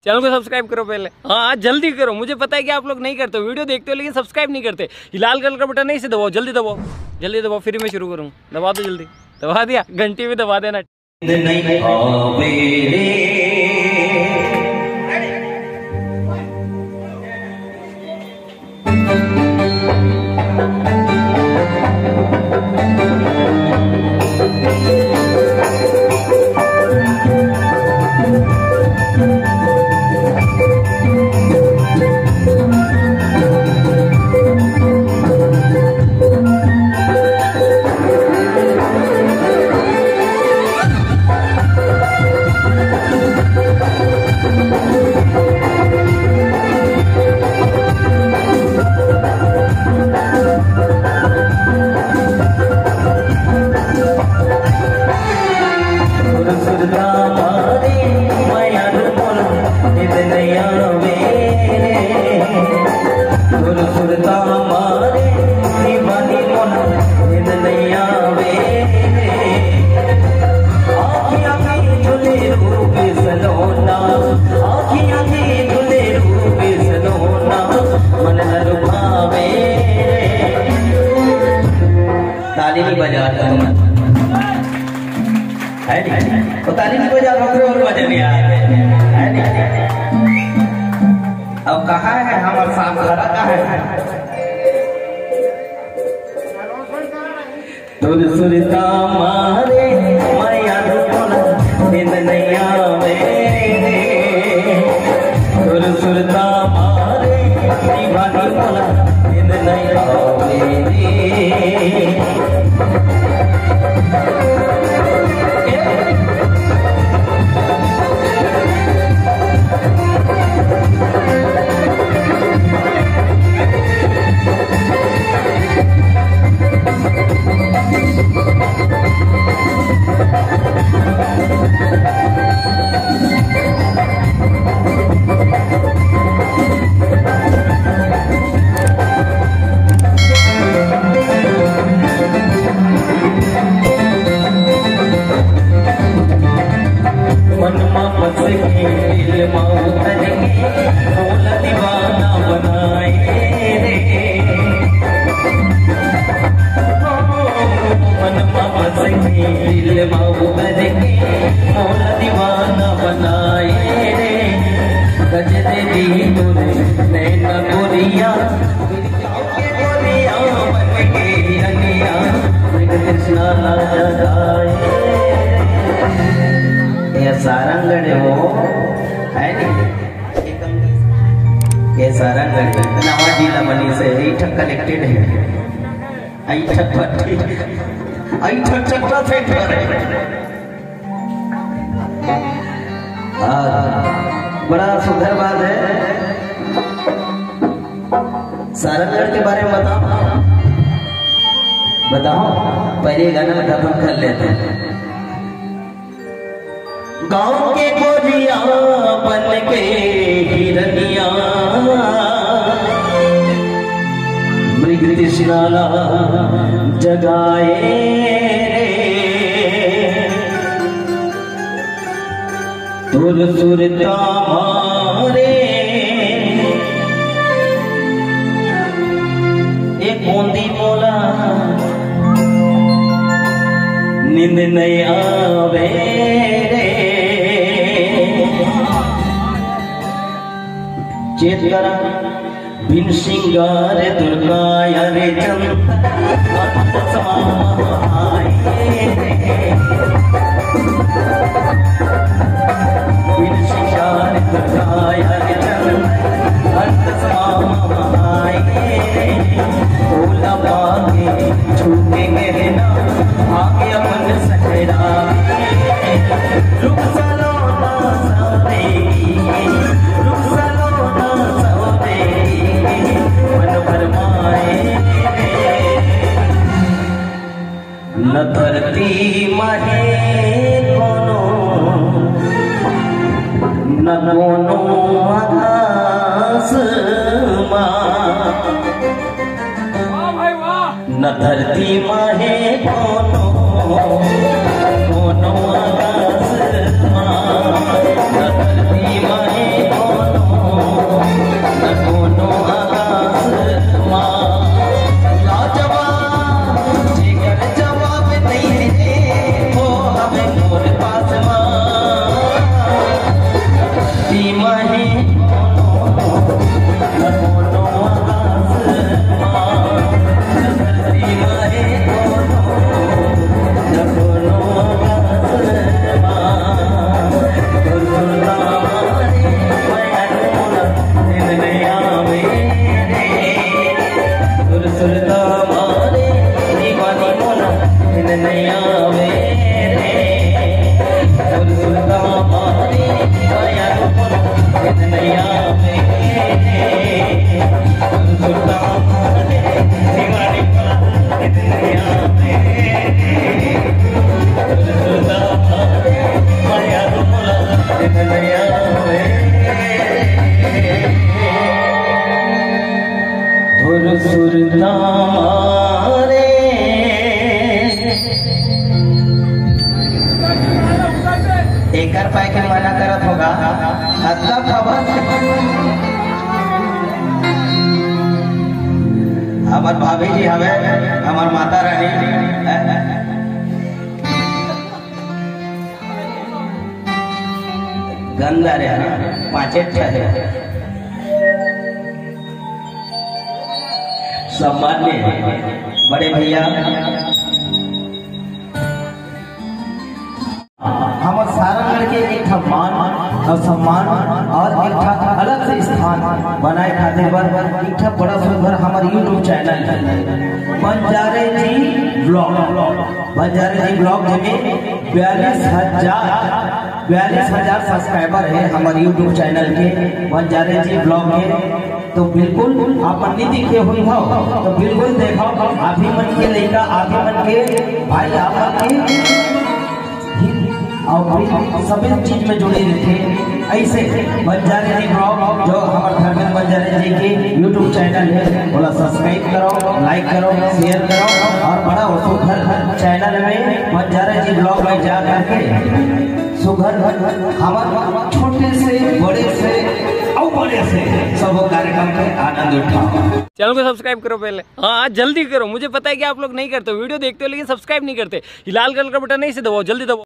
Channel को subscribe करो पहले। हाँ जल्दी करो, मुझे पता है कि आप लोग नहीं करते हो, वीडियो देखते हो लेकिन सब्सक्राइब नहीं करते। ये लाल कलर का बटन नहीं से दबाओ, जल्दी दबाओ, जल्दी दबाओ, फिर मैं शुरू करूँ। दबा दो जल्दी, दबा दिया, घंटी भी दबा देना। ताली नहीं बजाता हूँ, है नहीं? तो ताली नहीं बजा रहा और बजा नहीं आ रहे, है नहीं? अब कहाँ है हमारा साथ खड़ा कहाँ है? तुझ सुरता मारे माया रुपना नींद नहीं आवे, तुझ सुरता मारे दीवानी बोला नींद नहीं आवे। सारंगढ़ हो है ये सारंगढ़ नवा जिला बनी से ऐठक कलेक्टेड है, ऐठक पट्टी ऐठक चट्टा से बड़ा सुंदर बात है। सारंगढ़ के बारे में बताओ पहले गाना खत्म कर लेते हैं। गाँव के गोरिया बन के हिरनिया मृग तृष्णा जगाए तुर सुरता मारे एक बूंदी बोला नींद नहीं आवे चेत करा बिन सिंगार दुर्गा रे चंद समाए बिन सिंगार दुर्गा रे चंद समाए भोला बागे छूटे मेरे ना आगे अपन सजरा रुक चलो ना साथी रुक चलो न धरती माहे कोनो न कोनो आकाश न धरती माहे कोनो कोनो आकाश न धरती माहे हमार भाभी जी हवे हमार माता रानी गंदा रे पांचे है सम्मान्य बड़े भैया हमार सारा लड़के एक मान और सम्मान और एक अलग से स्थान बनाए खातिर बर एक बड़ा सुंदर हमारे YouTube चैनल है बंजारे जी ब्लॉग में 42,000 सब्सक्राइबर है हमारे YouTube चैनल के बंजारे जी ब्लॉग के। तो बिल्कुल आप नहीं दिखे हुई हो तो बिल्कुल देखो आप ही मन के लड़का आप ही मन के भाई आप के और सभी चीज में जुड़े रहते ऐसे बंजारे जी ब्लॉग जो हमारे धर्मेंद्र बंजारे जी के YouTube चैनल है बोला सब्सक्राइब करो लाइक करो शेयर करो और बड़ा सुघर चैनल में बंजारे जी ब्लॉग में जा करके सुघर हमारे छोटे से बड़े से और बड़े से सब कार्यक्रम के आनंद उठाओ। चैनल को सब्सक्राइब करो पहले, हाँ जल्दी करो। मुझे पता है कि आप लोग नहीं करते, वीडियो देखते हो लेकिन सब्सक्राइब नहीं करते। लाल कलर का बटन नहीं से दबाओ, जल्दी दबाओ।